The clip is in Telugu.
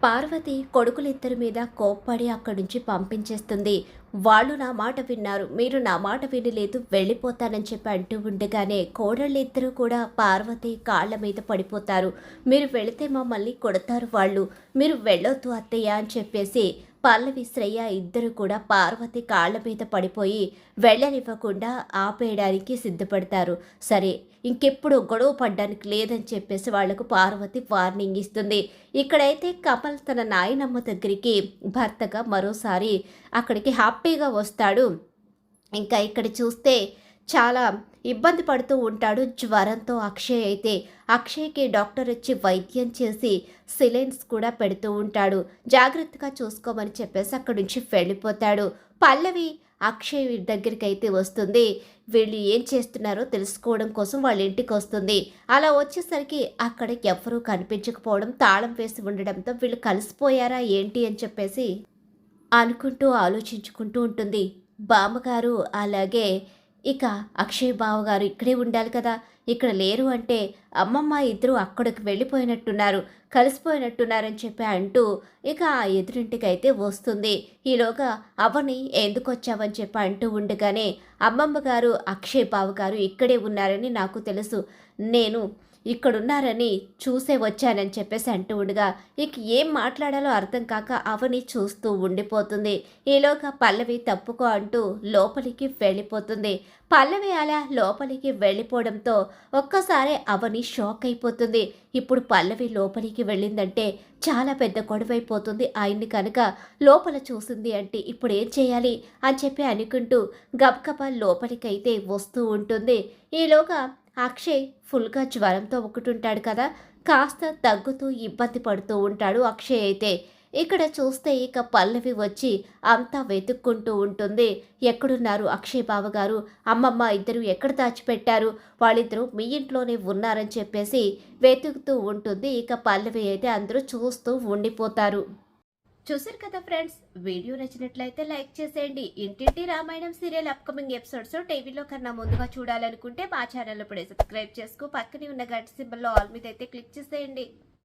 పార్వతి కొడుకులిద్దరి మీద కోప్పడి అక్కడి నుంచి పంపించేస్తుంది. వాళ్ళు నా మాట విన్నారు, మీరు నా మాట వినలేదు, వెళ్ళిపోతానని చెప్పి అంటూ ఉండగానే కోడళ్ళిద్దరూ కూడా పార్వతి కాళ్ళ మీద పడిపోతారు. మీరు వెళితే మమ్మల్ని కొడతారు వాళ్ళు, మీరు వెళ్ళొద్దు అత్తయ్య అని చెప్పేసి పల్లవి శ్రేయ ఇద్దరు కూడా పార్వతి కాళ్ళ మీద పడిపోయి వెళ్ళనివ్వకుండా ఆపేయడానికి సిద్ధపడతారు. సరే, ఇంకెప్పుడు గొడవ పడ్డానికి లేదని చెప్పేసి వాళ్లకు పార్వతి వార్నింగ్ ఇస్తుంది. ఇక్కడైతే కమల్ తన నాయనమ్మ దగ్గరికి భర్తగా మరోసారి అక్కడికి హ్యాపీగా వస్తాడు. ఇంకా ఇక్కడ చూస్తే చాలా ఇబ్బంది పడుతూ ఉంటాడు జ్వరంతో అక్షయ్. అయితే అక్షయ్కి డాక్టర్ వచ్చి వైద్యం చేసి సిలైన్స్ కూడా పెడుతూ ఉంటాడు. జాగ్రత్తగా చూసుకోమని చెప్పేసి అక్కడి నుంచి వెళ్ళిపోతాడు. పల్లవి అక్షయ్ దగ్గరికి అయితే వస్తుంది. వీళ్ళు ఏం చేస్తున్నారో తెలుసుకోవడం కోసం వాళ్ళ ఇంటికి వస్తుంది. అలా వచ్చేసరికి అక్కడ ఎవరూ కనిపించకపోవడం, తాళం వేసి ఉండడంతో వీళ్ళు కలిసిపోయారా ఏంటి అని చెప్పేసి అనుకుంటూ ఆలోచించుకుంటూ ఉంటుంది. బామ్మగారు అలాగే ఇక అక్షయ్ బావగారు ఇక్కడే ఉండాలి కదా, ఇక్కడ లేరు అంటే అమ్మమ్మ ఇద్దరు అక్కడికి వెళ్ళిపోయినట్టున్నారు, కలిసిపోయినట్టున్నారని చెప్పి అంటూ ఇక ఆ ఎదురింటికి అయితే వస్తుంది. ఈలోగా అవని ఎందుకు వచ్చావని చెప్పి అంటూ ఉండగానే అమ్మమ్మ గారు అక్షయ్ బావగారు ఇక్కడే ఉన్నారని నాకు తెలుసు, నేను ఇక్కడున్నారని చూసే వచ్చానని చెప్పేసి అంటూ ఉండగా ఇక ఏం మాట్లాడాలో అర్థం కాక అవని చూస్తూ ఉండిపోతుంది. ఈలోగా పల్లవి తప్పుకో అంటూ లోపలికి వెళ్ళిపోతుంది. పల్లవి అలా లోపలికి వెళ్ళిపోవడంతో ఒక్కసారి అవని షాక్ అయిపోతుంది. ఇప్పుడు పల్లవి లోపలికి వెళ్ళిందంటే చాలా పెద్ద గొడవైపోతుంది. ఆయన్ని కనుక లోపల చూసింది అంటే ఇప్పుడు ఏం చేయాలి అని చెప్పి అనుకుంటూ గబగబా లోపలికైతే వస్తూ ఉంటుంది. ఈలోగా అక్షయ్ ఫుల్గా జ్వరంతో ఒకటుంటాడు కదా, కాస్త తగ్గుతూ ఇబ్బంది పడుతూ ఉంటాడు అక్షయ్. అయితే ఇక్కడ చూస్తే ఇక పల్లవి వచ్చి అంతా వెతుక్కుంటూ ఉంటుంది. ఎక్కడున్నారు అక్షయ్ బావగారు, అమ్మమ్మ ఇద్దరు ఎక్కడ దాచిపెట్టారు, వాళ్ళిద్దరూ మీ ఇంట్లోనే ఉన్నారని చెప్పేసి వెతుకుతూ ఉంటుంది. ఇక పల్లవి అయితే అందరూ చూస్తూ ఉండిపోతారు. చూసారు కదా ఫ్రెండ్స్, వీడియో నచ్చినట్లయితే లైక్ చేసేయండి. ఇంటింటి రామాయణం సీరియల్ అప్కమింగ్ ఎపిసోడ్స్ టీవీలో కన్నా ముందుగా చూడాలనుకుంటే మా ఛానల్ ఇప్పుడే సబ్స్క్రైబ్ చేసుకో, పక్కనే ఉన్న గంట సింబల్లో ఆల్ మీద అయితే క్లిక్ చేసేయండి.